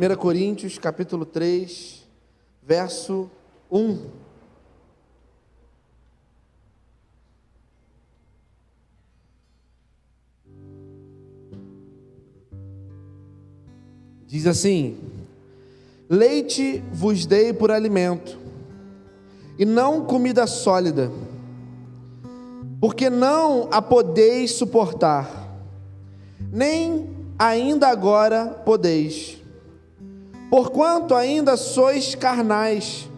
1 Coríntios, capítulo 3, verso 1. Diz assim: leite vos dei por alimento, e não comida sólida, porque não a podeis suportar, nem ainda agora podeis, porquanto ainda sois carnais.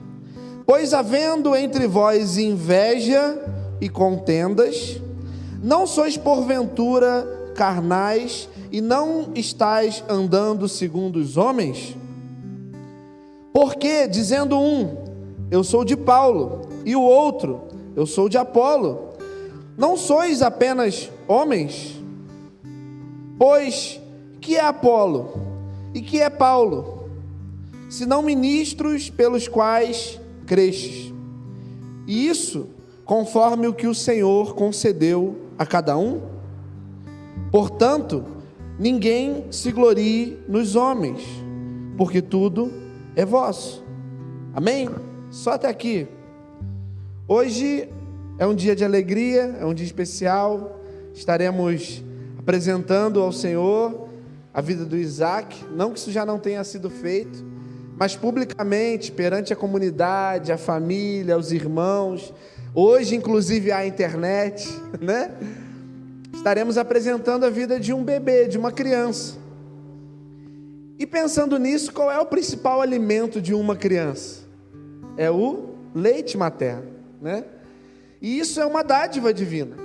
Pois havendo entre vós inveja e contendas, não sois porventura carnais e não estáis andando segundo os homens? Porque, dizendo um, eu sou de Paulo, e o outro, eu sou de Apolo, não sois apenas homens? Pois, que é Apolo e que é Paulo, senão ministros pelos quais crestes? E isso conforme o que o Senhor concedeu a cada um? Portanto, ninguém se glorie nos homens, porque tudo é vosso. Amém? Só até aqui. Hoje é um dia de alegria, é um dia especial. Estaremos apresentando ao Senhor a vida do Isaac. Não que isso já não tenha sido feito, mas publicamente, perante a comunidade, a família, os irmãos. Hoje, inclusive, a internet, né? Estaremos apresentando a vida de um bebê, de uma criança. E pensando nisso, qual é o principal alimento de uma criança? É o leite materno, né? E isso é uma dádiva divina,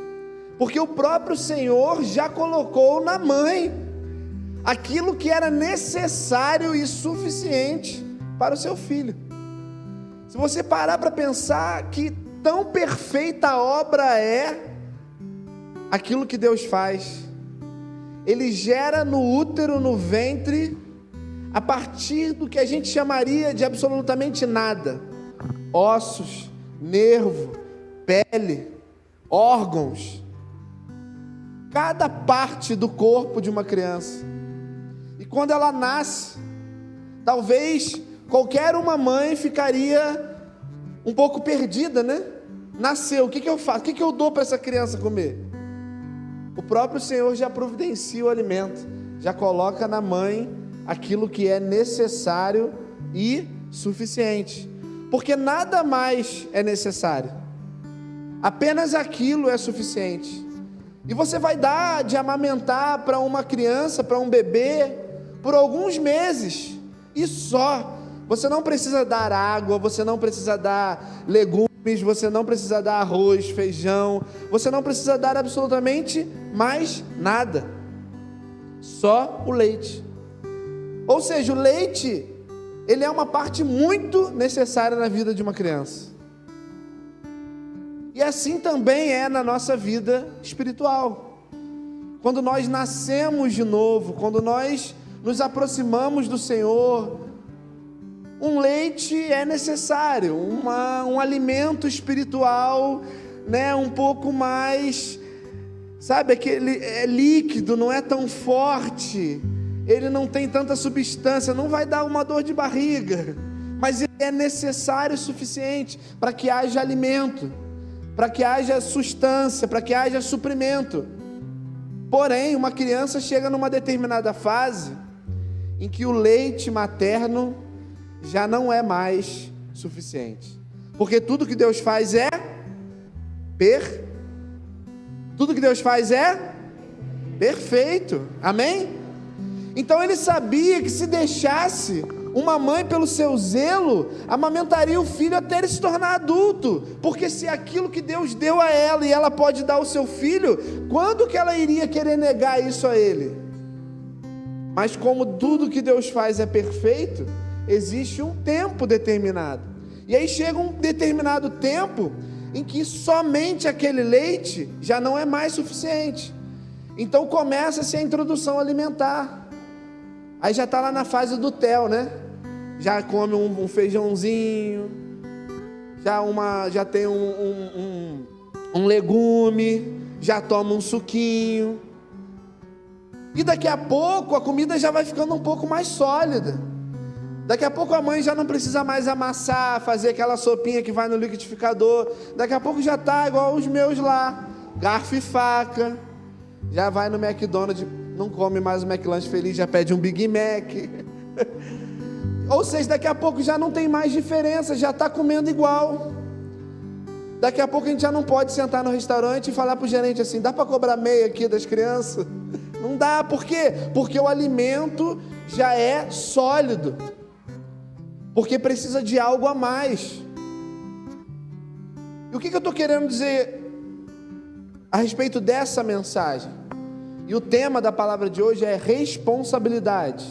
porque o próprio Senhor já colocou na mãe aquilo que era necessário e suficiente para o seu filho. Se você parar para pensar que tão perfeita obra é aquilo que Deus faz, Ele gera no útero, no ventre, a partir do que a gente chamaria de absolutamente nada: ossos, nervo, pele, órgãos, cada parte do corpo de uma criança. E quando ela nasce, talvez qualquer uma mãe ficaria um pouco perdida, né? Nasceu, o que eu faço? O que eu dou para essa criança comer? O próprio Senhor já providencia o alimento, já coloca na mãe aquilo que é necessário e suficiente, porque nada mais é necessário, apenas aquilo é suficiente. E você vai dar de amamentar para uma criança, para um bebê, por alguns meses, e só. Você não precisa dar água, você não precisa dar legumes, você não precisa dar arroz, feijão, você não precisa dar absolutamente mais nada, só o leite. Ou seja, o leite, ele é uma parte muito necessária na vida de uma criança. E assim também é na nossa vida espiritual. Quando nós nascemos de novo, quando nós nos aproximamos do Senhor, um leite é necessário, um alimento espiritual, né, um pouco mais, sabe, aquele é líquido, não é tão forte, ele não tem tanta substância, não vai dar uma dor de barriga, mas ele é necessário o suficiente para que haja alimento, para que haja sustância, para que haja suprimento. Porém, uma criança chega numa determinada fase em que o leite materno já não é mais suficiente, porque tudo que Deus faz é perfeito, amém? Então ele sabia que se deixasse, uma mãe pelo seu zelo amamentaria o filho até ele se tornar adulto, porque se aquilo que Deus deu a ela e ela pode dar ao seu filho, quando que ela iria querer negar isso a ele? Mas como tudo que Deus faz é perfeito, existe um tempo determinado, e aí chega um determinado tempo em que somente aquele leite já não é mais suficiente. Então começa-se a introdução alimentar. Aí já está lá na fase do tel, né? Já come um feijãozinho, já tem um legume, já toma um suquinho. E daqui a pouco a comida já vai ficando um pouco mais sólida. Daqui a pouco a mãe já não precisa mais amassar, fazer aquela sopinha que vai no liquidificador. Daqui a pouco já está igual os meus lá, garfo e faca. Já vai no McDonald's, não come mais o McLanche feliz, já pede um Big Mac. Ou seja, daqui a pouco já não tem mais diferença, já está comendo igual. Daqui a pouco a gente já não pode sentar no restaurante e falar para o gerente assim: dá para cobrar meia aqui das crianças? Não dá, por quê? Porque o alimento já é sólido. Porque precisa de algo a mais. E o que eu estou querendo dizer a respeito dessa mensagem? E o tema da palavra de hoje é responsabilidade.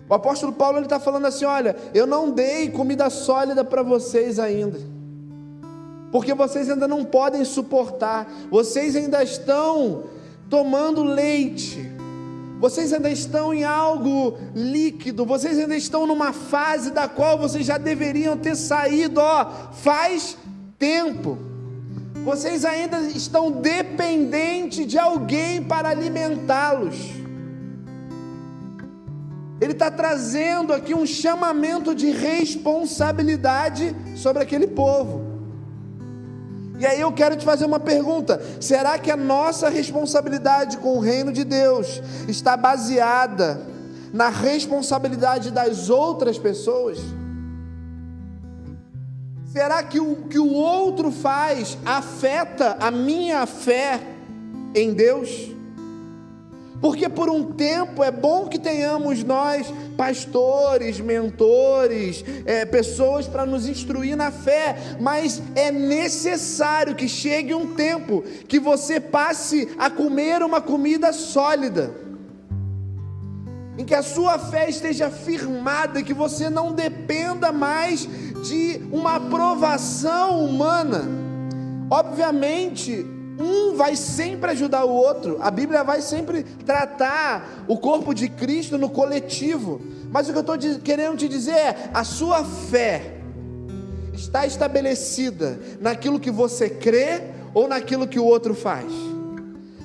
O apóstolo Paulo está falando assim: olha, eu não dei comida sólida para vocês ainda, porque vocês ainda não podem suportar, vocês ainda estão tomando leite, vocês ainda estão em algo líquido, vocês ainda estão numa fase da qual vocês já deveriam ter saído, faz tempo. Vocês ainda estão dependentes de alguém para alimentá-los. Ele está trazendo aqui um chamamento de responsabilidade sobre aquele povo. E aí eu quero te fazer uma pergunta: será que a nossa responsabilidade com o reino de Deus está baseada na responsabilidade das outras pessoas? Será que o que o outro faz afeta a minha fé em Deus? Porque por um tempo é bom que tenhamos nós, pastores, mentores, pessoas para nos instruir na fé, mas é necessário que chegue um tempo que você passe a comer uma comida sólida, em que a sua fé esteja firmada, que você não dependa mais de uma aprovação humana. Obviamente, um vai sempre ajudar o outro, a Bíblia vai sempre tratar o corpo de Cristo no coletivo, mas o que eu estou querendo te dizer é: a sua fé está estabelecida naquilo que você crê ou naquilo que o outro faz?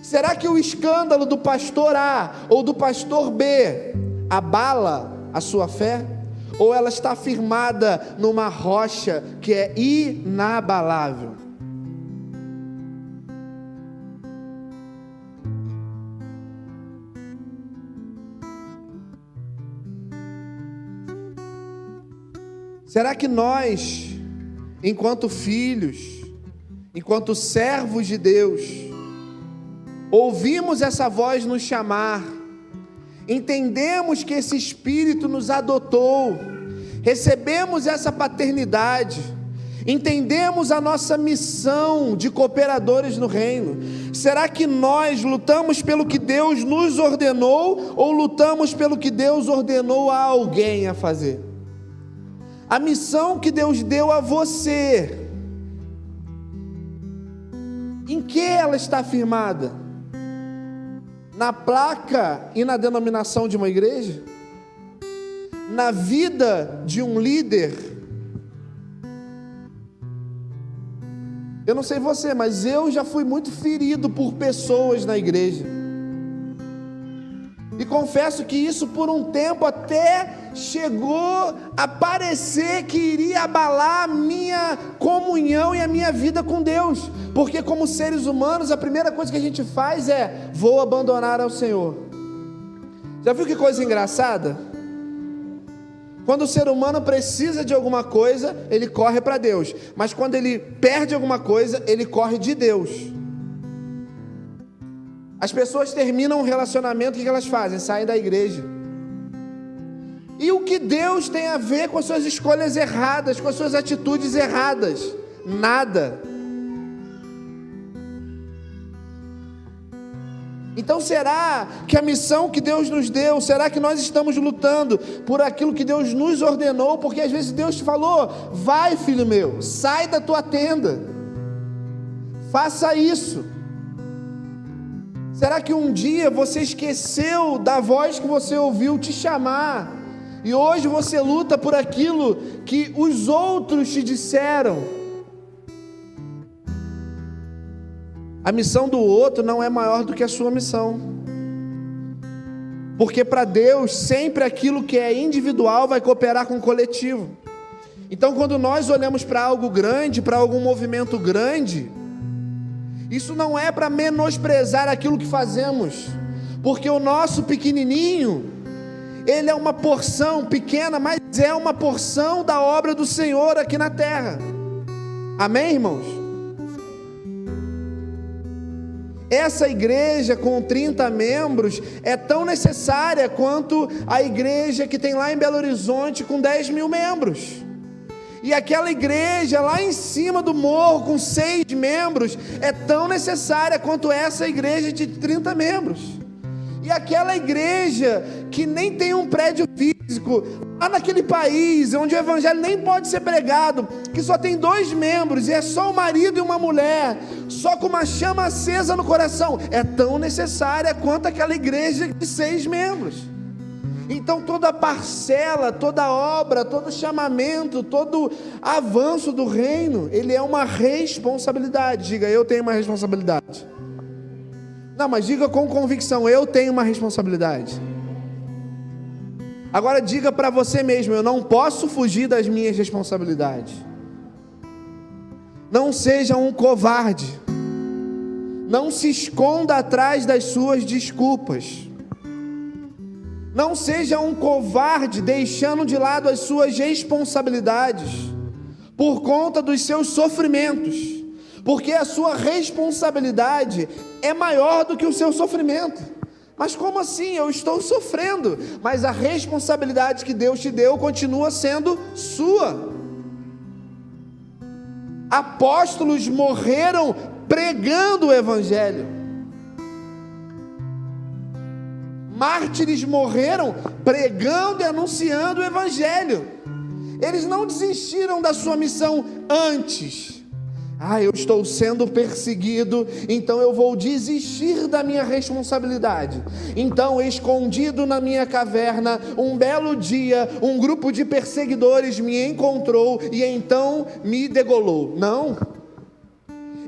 Será que o escândalo do pastor A ou do pastor B abala a sua fé? Ou ela está firmada numa rocha que é inabalável? Será que nós, enquanto filhos, enquanto servos de Deus, ouvimos essa voz nos chamar, entendemos que esse Espírito nos adotou, recebemos essa paternidade, entendemos a nossa missão de cooperadores no reino? Será que nós lutamos pelo que Deus nos ordenou ou lutamos pelo que Deus ordenou a alguém a fazer? A missão que Deus deu a você, em que ela está firmada? Na placa e na denominação de uma igreja? Na vida de um líder? Eu não sei você, mas eu já fui muito ferido por pessoas na igreja. E confesso que isso por um tempo até chegou a parecer que iria abalar a minha comunhão e a minha vida com Deus. Porque como seres humanos, a primeira coisa que a gente faz é: vou abandonar ao Senhor. Já viu que coisa engraçada? Quando o ser humano precisa de alguma coisa, ele corre para Deus. Mas quando ele perde alguma coisa, ele corre de Deus. As pessoas terminam um relacionamento, o que elas fazem? Saem da igreja. E o que Deus tem a ver com as suas escolhas erradas, com as suas atitudes erradas? Nada. Então será que a missão que Deus nos deu, será que nós estamos lutando por aquilo que Deus nos ordenou? Porque às vezes Deus te falou: vai, filho meu, sai da tua tenda, faça isso. Será que um dia você esqueceu da voz que você ouviu te chamar, e hoje você luta por aquilo que os outros te disseram? A missão do outro não é maior do que a sua missão. Porque para Deus, sempre aquilo que é individual vai cooperar com o coletivo. Então, quando nós olhamos para algo grande, para algum movimento grande, isso não é para menosprezar aquilo que fazemos, porque o nosso pequenininho, ele é uma porção pequena, mas é uma porção da obra do Senhor aqui na terra. Amém, irmãos? Essa igreja com 30 membros é tão necessária quanto a igreja que tem lá em Belo Horizonte com 10 mil membros. E aquela igreja lá em cima do morro com 6 membros é tão necessária quanto essa igreja de 30 membros. E aquela igreja que nem tem um prédio físico, lá naquele país onde o evangelho nem pode ser pregado, que só tem 2 membros e é só um marido e uma mulher, só com uma chama acesa no coração, é tão necessária quanto aquela igreja de 6 membros. Então toda parcela, toda obra, todo chamamento, todo avanço do reino, ele é uma responsabilidade. Diga, eu tenho uma responsabilidade. Não, mas diga com convicção, eu tenho uma responsabilidade. Agora diga para você mesmo, eu não posso fugir das minhas responsabilidades. Não seja um covarde. Não se esconda atrás das suas desculpas. Não seja um covarde deixando de lado as suas responsabilidades por conta dos seus sofrimentos, porque a sua responsabilidade é maior do que o seu sofrimento. Mas como assim? Eu estou sofrendo, mas a responsabilidade que Deus te deu continua sendo sua. Apóstolos morreram pregando o evangelho. Mártires morreram pregando e anunciando o evangelho. Eles não desistiram da sua missão antes. Eu estou sendo perseguido, então eu vou desistir da minha responsabilidade. Então, escondido na minha caverna, um belo dia, um grupo de perseguidores me encontrou e então me degolou. Não.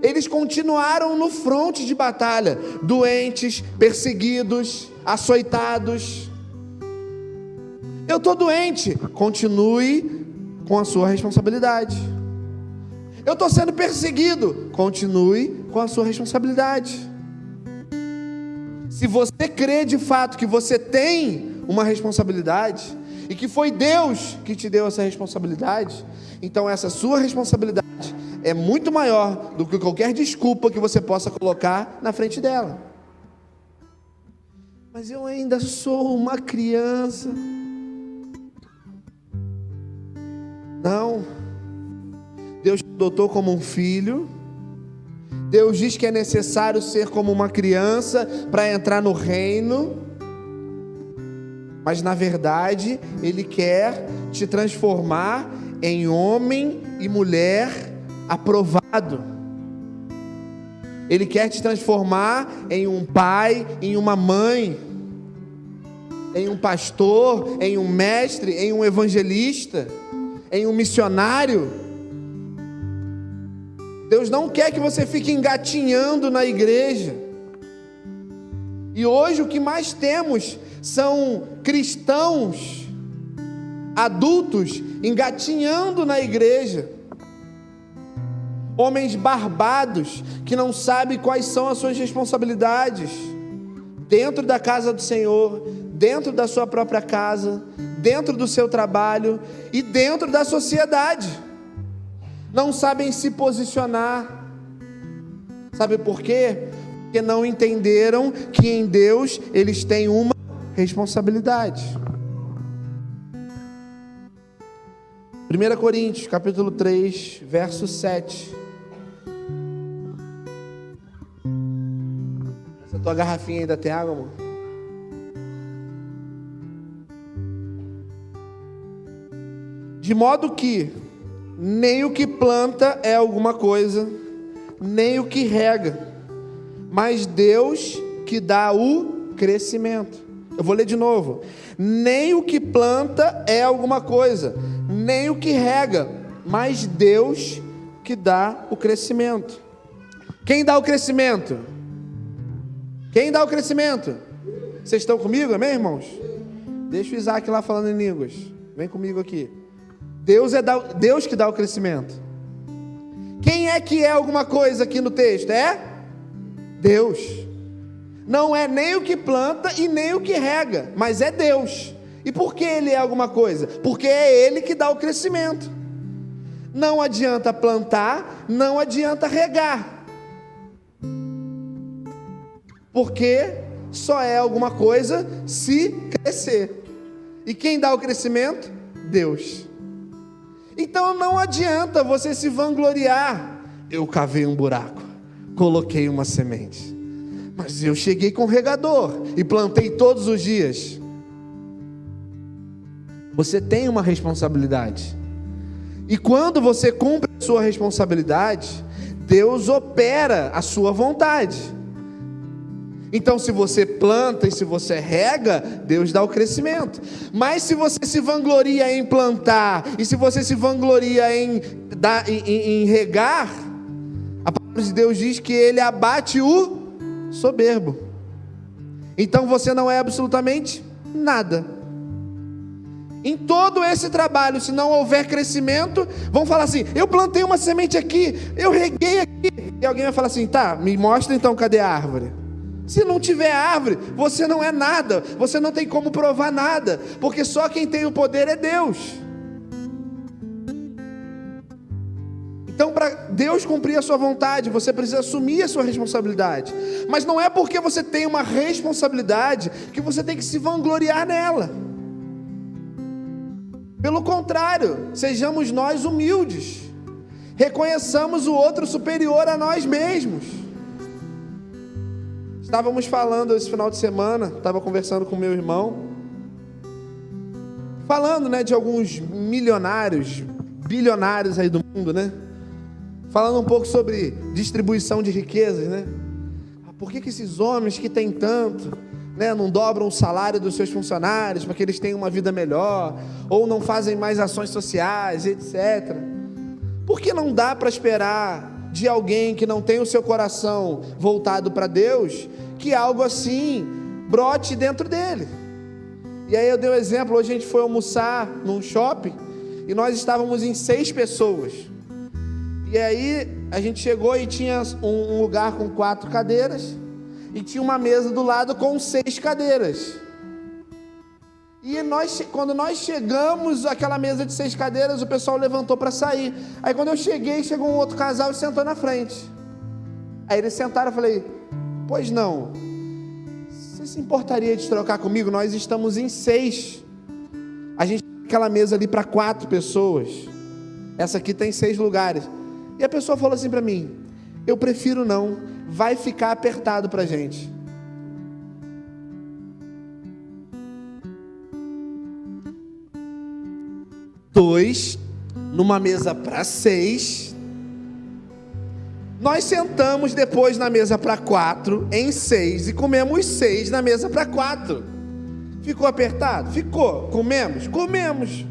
Eles continuaram no fronte de batalha, doentes, perseguidos, açoitados. Eu estou doente, continue com a sua responsabilidade. Eu estou sendo perseguido, continue com a sua responsabilidade. Se você crê de fato que você tem uma responsabilidade, e que foi Deus que te deu essa responsabilidade, então essa sua responsabilidade é muito maior do que qualquer desculpa que você possa colocar na frente dela. Mas eu ainda sou uma criança. Não. Deus te adotou como um filho. Deus diz que é necessário ser como uma criança para entrar no reino. Mas na verdade, Ele quer te transformar em homem e mulher aprovado. Ele quer te transformar em um pai, em uma mãe, em um pastor, em um mestre, em um evangelista, em um missionário. Deus não quer que você fique engatinhando na igreja. E hoje o que mais temos são cristãos adultos engatinhando na igreja. Homens barbados que não sabem quais são as suas responsabilidades dentro da casa do Senhor, dentro da sua própria casa, dentro do seu trabalho e dentro da sociedade. Não sabem se posicionar. Sabe por quê? Porque não entenderam que em Deus eles têm uma responsabilidade. 1 Coríntios, capítulo 3, verso 7. Essa tua garrafinha ainda tem água, amor? De modo que nem o que planta é alguma coisa, nem o que rega, mas Deus que dá o crescimento. Eu vou ler de novo. Nem o que planta é alguma coisa, nem o que rega, mas Deus que dá o crescimento. Quem dá o crescimento? Quem dá o crescimento? Vocês estão comigo, amém, irmãos? Deixa o Isaac lá falando em línguas. Vem comigo aqui. Deus que dá o crescimento. Quem é que é alguma coisa aqui no texto? É Deus. Não é nem o que planta e nem o que rega, mas é Deus. E por que Ele é alguma coisa? Porque é Ele que dá o crescimento. Não adianta plantar, não adianta regar, porque só é alguma coisa se crescer. E quem dá o crescimento? Deus. Então não adianta você se vangloriar. Eu cavei um buraco, coloquei uma semente, mas eu cheguei com regador e plantei todos os dias. Você tem uma responsabilidade. E quando você cumpre a sua responsabilidade, Deus opera a sua vontade. Então, se você planta e se você rega, Deus dá o crescimento. Mas se você se vangloria em plantar e se você se vangloria em regar, a palavra de Deus diz que Ele abate o soberbo. Então você não é absolutamente nada. Em todo esse trabalho, se não houver crescimento, vão falar assim: eu plantei uma semente aqui, eu reguei aqui. E alguém vai falar assim: tá, me mostra então cadê a árvore. Se não tiver árvore, você não é nada, você não tem como provar nada, porque só quem tem o poder é Deus. Então, para Deus cumprir a sua vontade, você precisa assumir a sua responsabilidade. Mas não é porque você tem uma responsabilidade que você tem que se vangloriar nela. Pelo contrário, sejamos nós humildes, reconheçamos o outro superior a nós mesmos. Estávamos falando esse final de semana, estava conversando com meu irmão, falando, de alguns milionários, bilionários aí do mundo, falando um pouco sobre distribuição de riquezas, Por que esses homens que têm tanto, não dobram o salário dos seus funcionários para que eles tenham uma vida melhor, ou não fazem mais ações sociais, etc. Por que não dá para esperar de alguém que não tem o seu coração voltado para Deus, que algo assim brote dentro dele? E aí eu dei um exemplo. Hoje a gente foi almoçar num shopping e nós estávamos em 6 pessoas. E aí a gente chegou e tinha um lugar com 4 cadeiras e tinha uma mesa do lado com 6 cadeiras. E quando nós chegamos àquela mesa de 6 cadeiras, o pessoal levantou para sair. Aí quando eu cheguei, chegou um outro casal e sentou na frente. Aí eles sentaram, eu falei: pois não, você se importaria de trocar comigo? Nós estamos em 6. A gente tem aquela mesa ali para 4 pessoas. Essa aqui tem 6 lugares. E a pessoa falou assim para mim: eu prefiro não, vai ficar apertado para a gente. Dois numa mesa para 6. Nós sentamos depois na mesa para 4, em 6, e comemos 6 na mesa para 4. Ficou apertado? Ficou. Comemos? Comemos.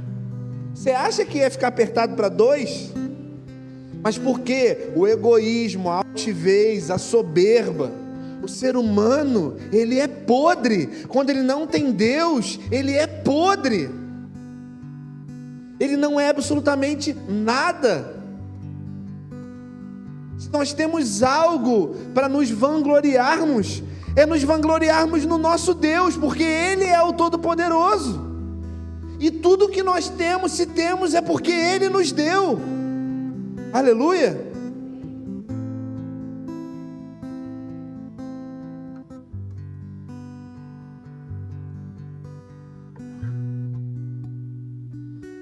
Você acha que ia ficar apertado para 2? Mas por quê? O egoísmo, a altivez, a soberba. O ser humano, ele é podre. Quando ele não tem Deus, ele é podre. Ele não é absolutamente nada. Se nós temos algo para nos vangloriarmos, é nos vangloriarmos no nosso Deus, porque Ele é o Todo-Poderoso. E tudo que nós temos, se temos, é porque Ele nos deu. Aleluia!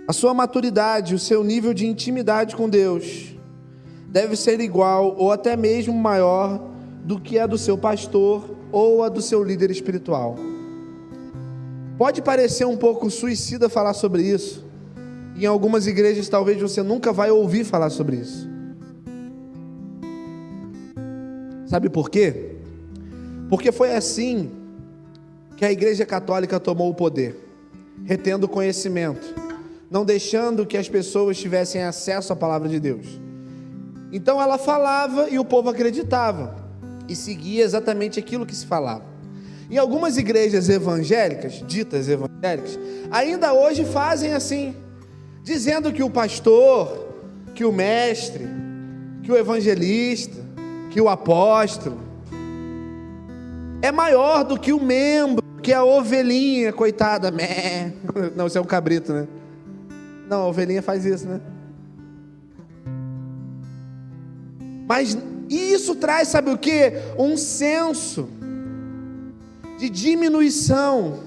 A sua maturidade, o seu nível de intimidade com Deus deve ser igual ou até mesmo maior do que a do seu pastor ou a do seu líder espiritual. Pode parecer um pouco suicida falar sobre isso. Em algumas igrejas talvez você nunca vai ouvir falar sobre isso. Sabe por quê? Porque foi assim que a Igreja Católica tomou o poder, retendo conhecimento, não deixando que as pessoas tivessem acesso à palavra de Deus. Então ela falava e o povo acreditava e seguia exatamente aquilo que se falava. Em algumas igrejas evangélicas, ditas evangélicas, ainda hoje fazem assim, dizendo que o pastor, que o mestre, que o evangelista, que o apóstolo é maior do que o membro, que é a ovelhinha, coitada. Não, isso é um cabrito, né? Não, a ovelhinha faz isso, né? Mas isso traz, sabe o quê? Um senso de diminuição,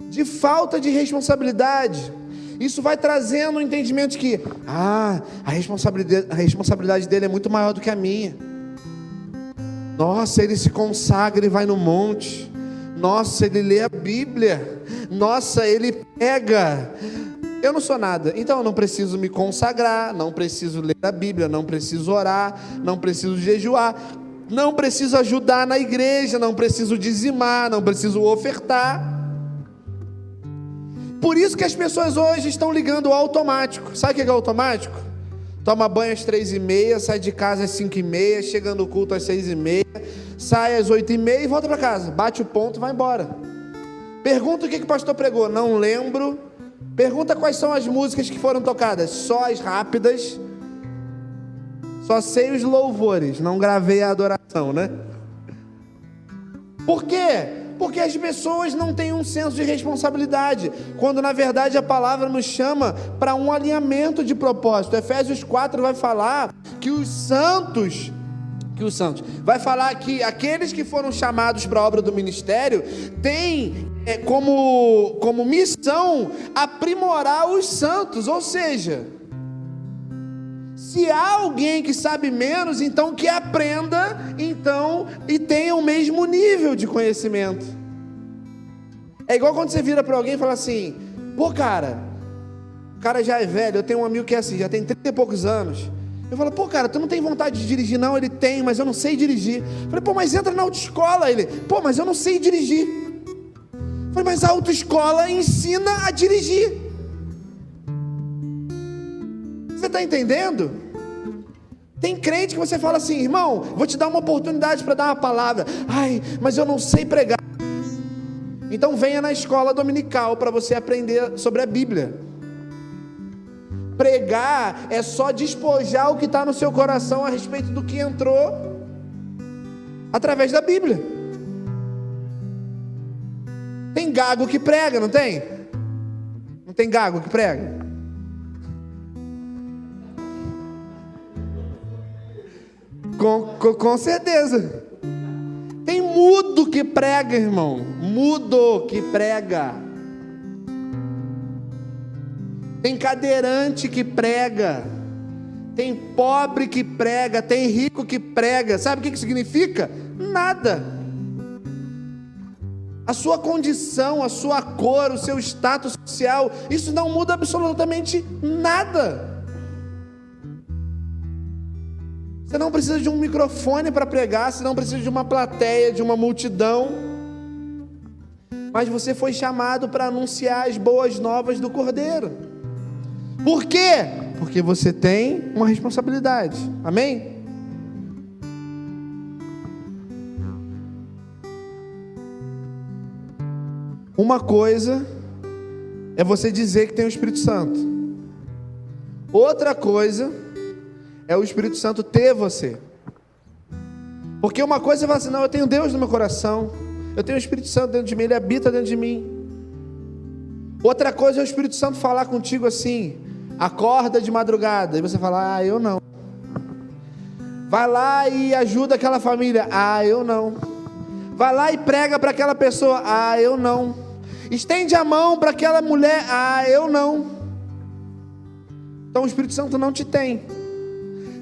de falta de responsabilidade. Isso vai trazendo um entendimento de que a responsabilidade dele é muito maior do que a minha. Nossa, ele se consagra e vai no monte. Nossa, ele lê a Bíblia. Nossa, ele pega. Eu não sou nada, então eu não preciso me consagrar, não preciso ler a Bíblia, não preciso orar, não preciso jejuar, não preciso ajudar na igreja, não preciso dizimar, não preciso ofertar. Por isso que as pessoas hoje estão ligando o automático. Sabe o que é automático? Toma banho às 3h30, sai de casa às 5h30, chega no culto às 6h30, sai às 8h30 e volta para casa. Bate o ponto e vai embora. Pergunta o que o pastor pregou, não lembro. Pergunta quais são as músicas que foram tocadas, só as rápidas. Só sei os louvores, não gravei a adoração, né? Por quê? Porque as pessoas não têm um senso de responsabilidade, quando na verdade a palavra nos chama para um alinhamento de propósito. Efésios 4 vai falar que os santos, vai falar que aqueles que foram chamados para a obra do ministério têm como missão aprimorar os santos, ou seja, se há alguém que sabe menos, então que aprenda, então, e tenha o mesmo nível de conhecimento. É igual quando você vira para alguém e fala assim, pô cara, o cara já é velho, eu tenho um amigo que é assim, já tem 30 e poucos anos. Eu falo, pô cara, tu não tem vontade de dirigir? Não, ele tem, mas eu não sei dirigir. Eu falei, pô, mas entra na autoescola. Ele, pô, mas eu não sei dirigir. Eu falei, mas a autoescola ensina a dirigir. Você está entendendo? Tem crente que você fala assim, irmão, vou te dar uma oportunidade para dar uma palavra. Ai, mas eu não sei pregar. Então venha na escola dominical para você aprender sobre a Bíblia. Pregar é só despojar o que está no seu coração a respeito do que entrou através da Bíblia. Tem gago que prega, não tem? Não tem gago que prega? Com certeza. Tem mudo que prega, irmão. Mudo que prega. Tem cadeirante que prega. Tem pobre que prega. Tem rico que prega. Sabe o que significa? Nada. A sua condição, a sua cor, o seu status social, isso não muda absolutamente nada. Você não precisa de um microfone para pregar, você não precisa de uma plateia, de uma multidão, mas você foi chamado para anunciar as boas novas do Cordeiro. Por quê? Porque você tem uma responsabilidade. Amém? Uma coisa é você dizer que tem o Espírito Santo. Outra coisa é o Espírito Santo ter você. Porque uma coisa é falar assim, não, eu tenho Deus no meu coração, eu tenho o Espírito Santo dentro de mim, Ele habita dentro de mim. Outra coisa é o Espírito Santo falar contigo assim, acorda de madrugada, e você fala, eu não. Vai lá e ajuda aquela família, eu não. Vai lá e prega para aquela pessoa, eu não. Estende a mão para aquela mulher, eu não. Então o Espírito Santo não te tem.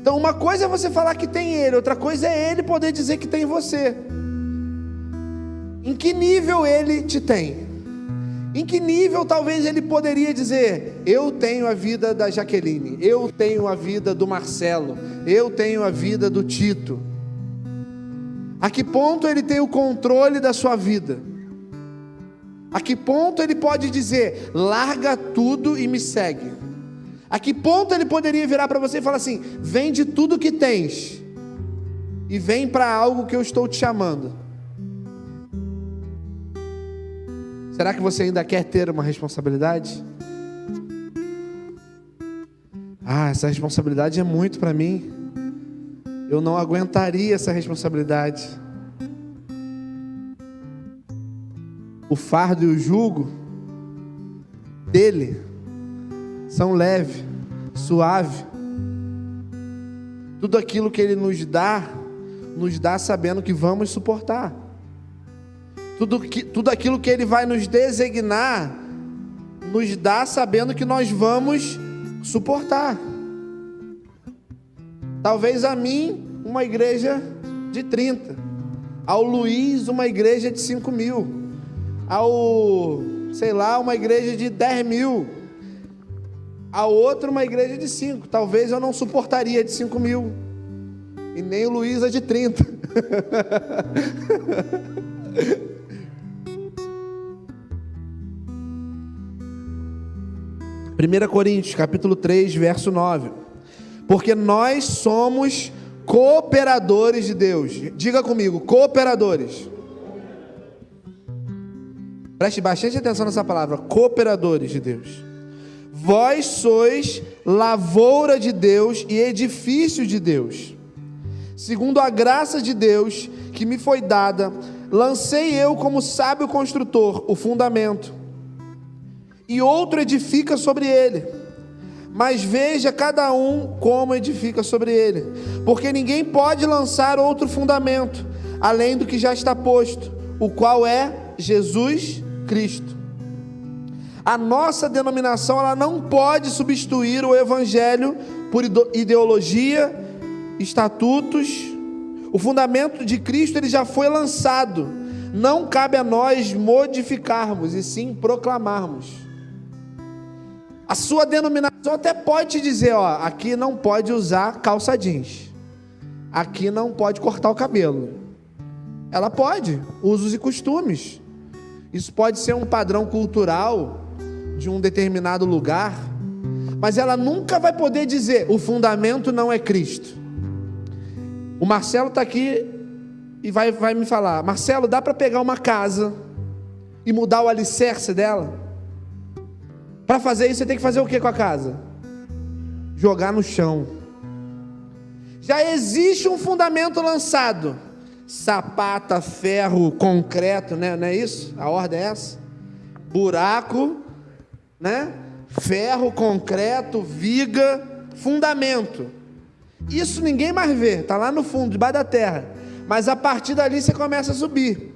Então uma coisa é você falar que tem Ele, outra coisa é Ele poder dizer que tem você. Em que nível Ele te tem? Em que nível talvez Ele poderia dizer, eu tenho a vida da Jaqueline, eu tenho a vida do Marcelo, eu tenho a vida do Tito? A que ponto Ele tem o controle da sua vida? A que ponto Ele pode dizer, larga tudo e me segue? A que ponto Ele poderia virar para você e falar assim, vende tudo que tens e vem para algo que eu estou te chamando? Será que você ainda quer ter uma responsabilidade? Essa responsabilidade é muito para mim. Eu não aguentaria essa responsabilidade. O fardo e o jugo dele são leve, suave. Tudo aquilo que ele nos dá sabendo que vamos suportar. Tudo aquilo que ele vai nos designar, nos dá sabendo que nós vamos suportar. Talvez a mim, uma igreja de 30. Ao Luiz, uma igreja de 5.000. Uma igreja de 10.000. A outra, uma igreja de 5. Talvez eu não suportaria de 5.000. E nem o Luiz a de 30. 1 Coríntios, capítulo 3, verso 9. Porque nós somos cooperadores de Deus. Diga comigo, cooperadores. Preste bastante atenção nessa palavra, cooperadores de Deus. Vós sois lavoura de Deus e edifício de Deus. Segundo a graça de Deus que me foi dada, lancei eu como sábio construtor o fundamento, e outro edifica sobre ele. Mas veja cada um como edifica sobre ele, porque ninguém pode lançar outro fundamento, além do que já está posto, o qual é Jesus Cristo. A nossa denominação, ela não pode substituir o Evangelho por ideologia, estatutos. O fundamento de Cristo, ele já foi lançado. Não cabe a nós modificarmos, e sim proclamarmos. A sua denominação até pode te dizer, aqui não pode usar calça jeans, aqui não pode cortar o cabelo. Ela pode, usos e costumes. Isso pode ser um padrão cultural de um determinado lugar, mas ela nunca vai poder dizer, o fundamento não é Cristo. O Marcelo está aqui e vai me falar, Marcelo, dá para pegar uma casa e mudar o alicerce dela? Para fazer isso, você tem que fazer o que com a casa? Jogar no chão. Já existe um fundamento lançado. Sapata, ferro, concreto, né? Não é isso? A ordem é essa? Buraco, né? Ferro, concreto, viga, fundamento. Isso ninguém mais vê, está lá no fundo, debaixo da terra. Mas a partir dali você começa a subir.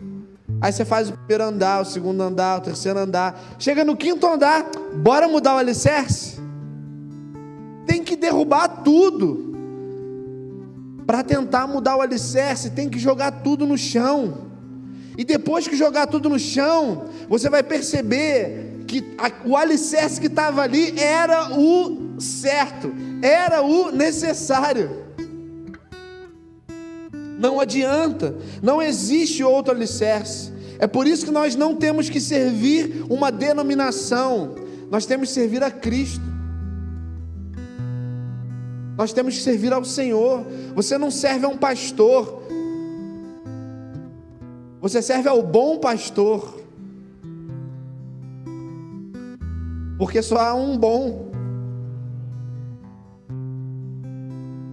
Aí você faz o primeiro andar, o segundo andar, o terceiro andar. Chega no quinto andar, bora mudar o alicerce? Tem que derrubar tudo. Para tentar mudar o alicerce, tem que jogar tudo no chão. E depois que jogar tudo no chão, você vai perceber que o alicerce que estava ali era o certo, era o necessário. Não adianta, não existe outro alicerce. É por isso que nós não temos que servir uma denominação, nós temos que servir a Cristo. Nós temos que servir ao Senhor. Você não serve a um pastor, você serve ao bom pastor, porque só há um bom.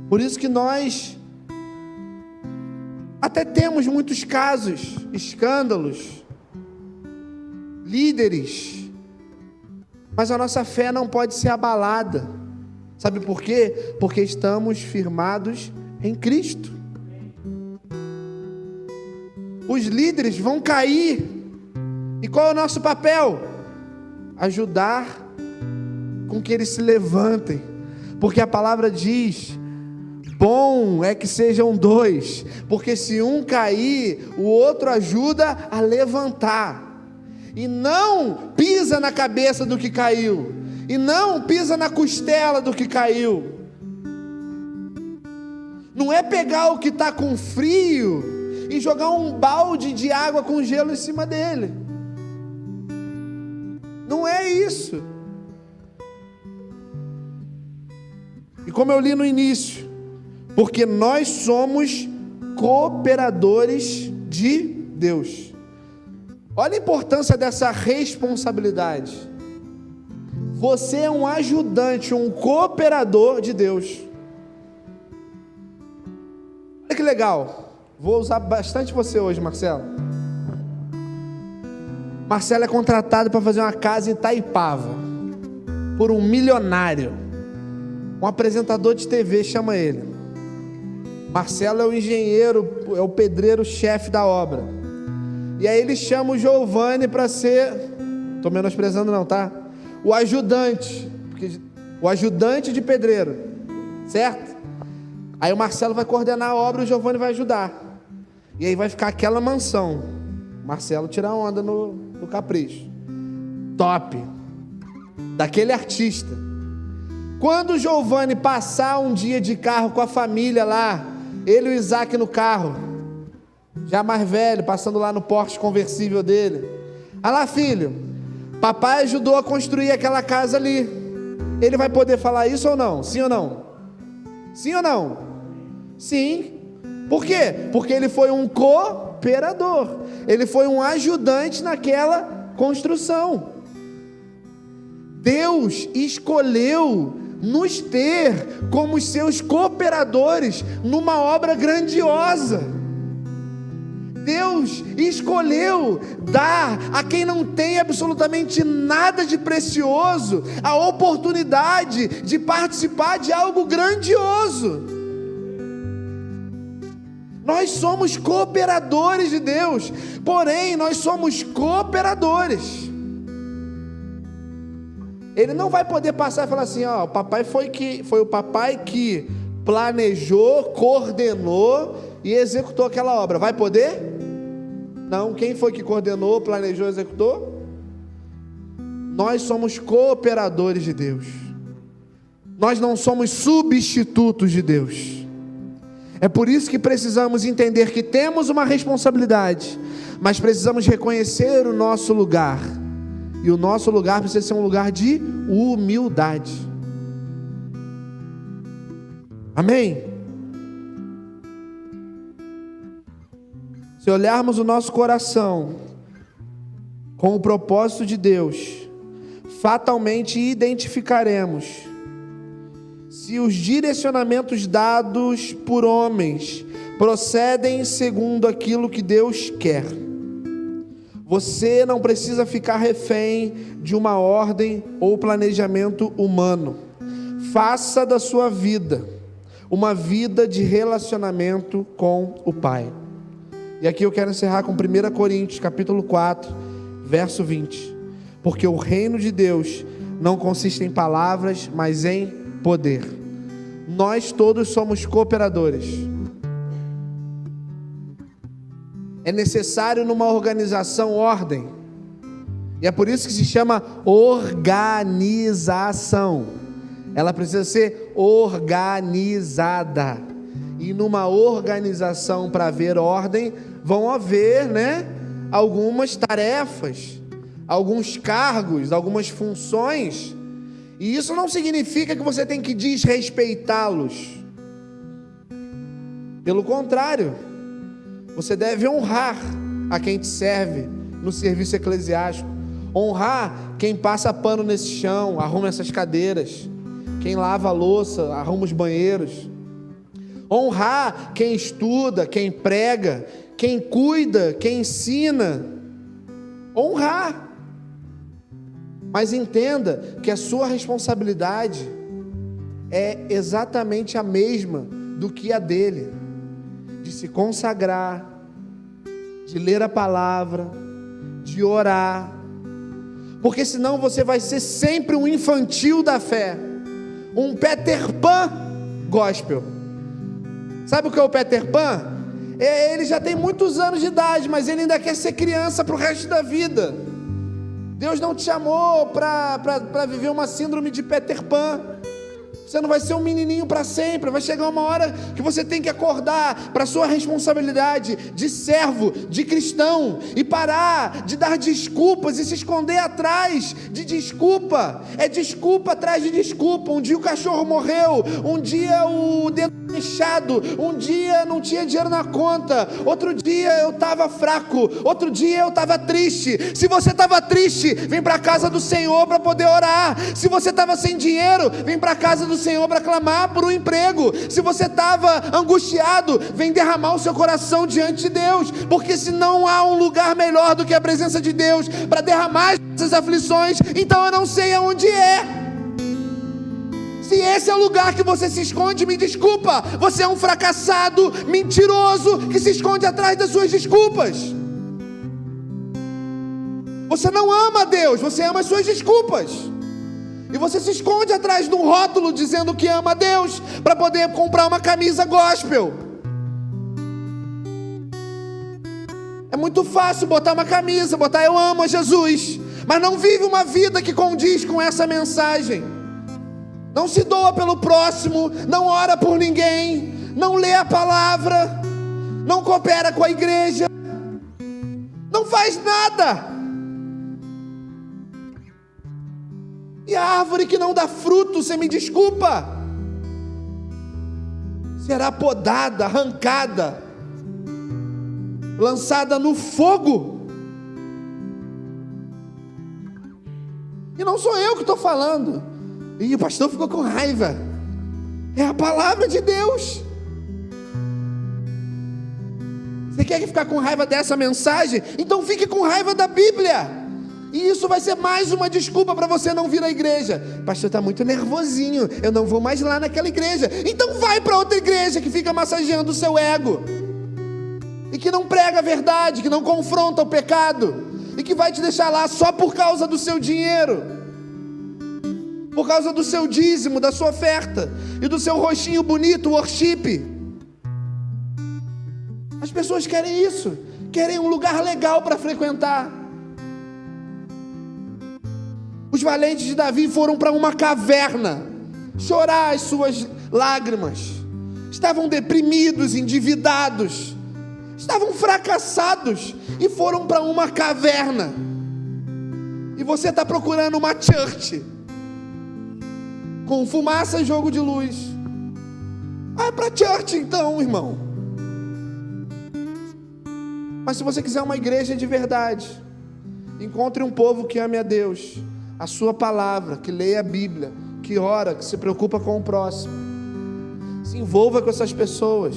Por isso que nós até temos muitos casos, escândalos, líderes, mas a nossa fé não pode ser abalada. Sabe por quê? Porque estamos firmados em Cristo. Os líderes vão cair, e qual é o nosso papel? Ajudar com que eles se levantem, porque a palavra diz: bom é que sejam dois, porque se um cair, o outro ajuda a levantar. E não pisa na cabeça do que caiu, e não pisa na costela do que caiu. Não é pegar o que está com frio e jogar um balde de água com gelo em cima dele. Não é isso. E como eu li no início, porque nós somos cooperadores de Deus. Olha a importância dessa responsabilidade. Você é um ajudante, um cooperador de Deus. Olha que legal. Vou usar bastante você hoje, Marcelo. Marcelo é contratado para fazer uma casa em Itaipava por um milionário. Um apresentador de TV chama ele. Marcelo é o engenheiro, é o pedreiro-chefe da obra. E aí ele chama o Giovanni para ser, estou menosprezando não, tá? O ajudante, o ajudante de pedreiro, certo? Aí o Marcelo vai coordenar a obra e o Giovanni vai ajudar. E aí vai ficar aquela mansão. Marcelo tira onda no capricho. Top. Daquele artista. Quando o Giovanni passar um dia de carro com a família lá, ele e o Isaac no carro, já mais velho, passando lá no Porsche conversível dele. Olha lá, filho, papai ajudou a construir aquela casa ali. Ele vai poder falar isso ou não? Sim ou não? Sim ou não? Sim. Por quê? Porque ele foi um cooperador. Ele foi um ajudante naquela construção. Deus escolheu nos ter como os seus cooperadores numa obra grandiosa. Deus escolheu dar a quem não tem absolutamente nada de precioso a oportunidade de participar de algo grandioso. Nós somos cooperadores de Deus, porém nós somos cooperadores. Ele não vai poder passar e falar assim, ó, o papai foi o papai que planejou, coordenou e executou aquela obra. Vai poder? Não. Quem foi que coordenou, planejou, executou? Nós somos cooperadores de Deus. Nós não somos substitutos de Deus. É por isso que precisamos entender que temos uma responsabilidade, mas precisamos reconhecer o nosso lugar. E o nosso lugar precisa ser um lugar de humildade. Amém? Se olharmos o nosso coração com o propósito de Deus, fatalmente identificaremos se os direcionamentos dados por homens procedem segundo aquilo que Deus quer. Você não precisa ficar refém de uma ordem ou planejamento humano. Faça da sua vida uma vida de relacionamento com o Pai. E aqui eu quero encerrar com 1 Coríntios, capítulo 4, verso 20. Porque o reino de Deus não consiste em palavras, mas em poder. Nós todos somos cooperadores. É necessário numa organização ordem. E é por isso que se chama organização. Ela precisa ser organizada. E numa organização, para haver ordem, vão haver, algumas tarefas, alguns cargos, algumas funções. E isso não significa que você tem que desrespeitá-los. Pelo contrário, você deve honrar a quem te serve no serviço eclesiástico. Honrar quem passa pano nesse chão, arruma essas cadeiras. Quem lava a louça, arruma os banheiros. Honrar quem estuda, quem prega, quem cuida, quem ensina. Honrar. Mas entenda que a sua responsabilidade é exatamente a mesma do que a dele. De se consagrar, de ler a palavra, de orar. Porque senão você vai ser sempre um infantil da fé. Um Peter Pan gospel. Sabe o que é o Peter Pan? Ele já tem muitos anos de idade, mas ele ainda quer ser criança para o resto da vida. Deus não te chamou para viver uma síndrome de Peter Pan. Você não vai ser um menininho para sempre. Vai chegar uma hora que você tem que acordar para a sua responsabilidade de servo, de cristão, e parar de dar desculpas e se esconder atrás de desculpa. É desculpa atrás de desculpa. Um dia o cachorro morreu, um dia o dedo inchado, um dia não tinha dinheiro na conta, outro dia eu estava fraco, outro dia eu estava triste. Se você estava triste, vem para a casa do Senhor para poder orar. Se você estava sem dinheiro, vem para a casa do Senhor para clamar por um emprego. Se você estava angustiado, vem derramar o seu coração diante de Deus, porque se não há um lugar melhor do que a presença de Deus para derramar essas aflições, então eu não sei aonde é. Se esse é o lugar que você se esconde, me desculpa, você é um fracassado, mentiroso, que se esconde atrás das suas desculpas. Você não ama Deus, você ama as suas desculpas. E você se esconde atrás de um rótulo dizendo que ama Deus, para poder comprar uma camisa gospel. É muito fácil botar uma camisa, botar eu amo a Jesus, mas não vive uma vida que condiz com essa mensagem. Não se doa pelo próximo, não ora por ninguém, não lê a palavra, não coopera com a igreja, não faz nada. E a árvore que não dá fruto, você me desculpa, será podada, arrancada, lançada no fogo. E não sou eu que estou falando. E o pastor ficou com raiva. É a palavra de Deus. Você quer ficar com raiva dessa mensagem? Então fique com raiva da Bíblia. E isso vai ser mais uma desculpa para você não vir à igreja. O pastor está muito nervosinho, eu não vou mais lá naquela igreja. Então vai para outra igreja que fica massageando o seu ego, e que não prega a verdade, que não confronta o pecado, e que vai te deixar lá só por causa do seu dinheiro, por causa do seu dízimo, da sua oferta e do seu rostinho bonito, worship. As pessoas querem isso, querem um lugar legal para frequentar. Os valentes de Davi foram para uma caverna chorar as suas lágrimas. Estavam deprimidos, endividados, estavam fracassados e foram para uma caverna. E você está procurando uma church com fumaça e jogo de luz. Vai para church então, irmão. Mas se você quiser uma igreja de verdade, encontre um povo que ame a Deus, a sua palavra, que leia a Bíblia, que ora, que se preocupa com o próximo. Se envolva com essas pessoas.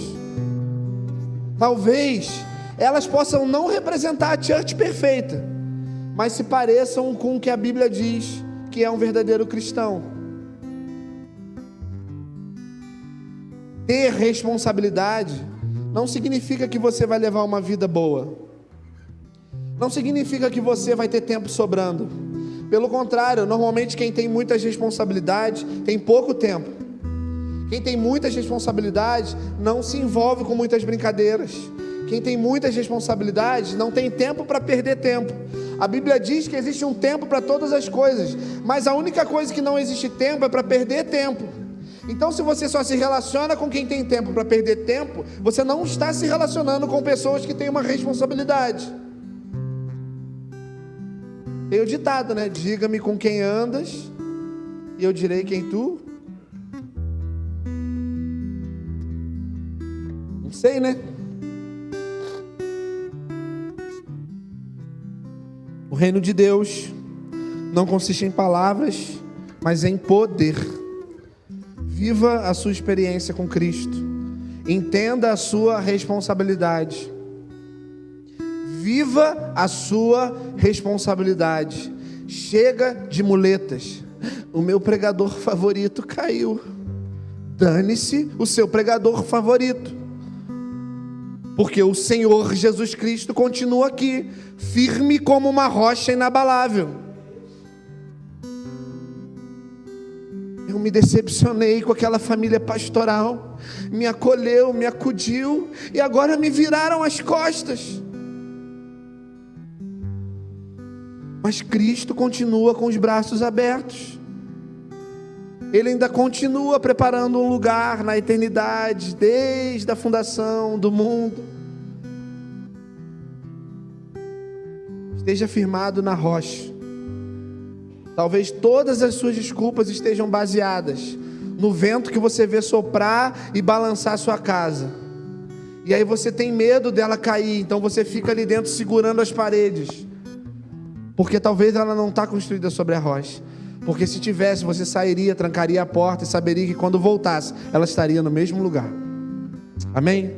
Talvez elas possam não representar a church perfeita, mas se pareçam com o que a Bíblia diz que é um verdadeiro cristão. Ter responsabilidade não significa que você vai levar uma vida boa. Não significa que você vai ter tempo sobrando. Pelo contrário, normalmente quem tem muitas responsabilidades tem pouco tempo. Quem tem muitas responsabilidades não se envolve com muitas brincadeiras. Quem tem muitas responsabilidades não tem tempo para perder tempo. A Bíblia diz que existe um tempo para todas as coisas, mas a única coisa que não existe tempo é para perder tempo. Então, se você só se relaciona com quem tem tempo para perder tempo, você não está se relacionando com pessoas que têm uma responsabilidade. Tem o ditado, né? Diga-me com quem andas e eu direi quem tu. Não sei, né? O reino de Deus não consiste em palavras, mas em poder. Viva a sua experiência com Cristo. Entenda a sua responsabilidade. Viva a sua responsabilidade. Chega de muletas. O meu pregador favorito caiu. Dane-se o seu pregador favorito. Porque o Senhor Jesus Cristo continua aqui, firme como uma rocha inabalável. Eu me decepcionei com aquela família pastoral. Me acolheu, me acudiu, e agora me viraram as costas. Mas Cristo continua com os braços abertos. Ele ainda continua preparando um lugar na eternidade, desde a fundação do mundo. Esteja firmado na rocha. Talvez todas as suas desculpas estejam baseadas no vento que você vê soprar e balançar a sua casa. E aí você tem medo dela cair, então você fica ali dentro segurando as paredes. Porque talvez ela não está construída sobre a rocha. Porque se tivesse, você sairia, trancaria a porta e saberia que quando voltasse, ela estaria no mesmo lugar. Amém?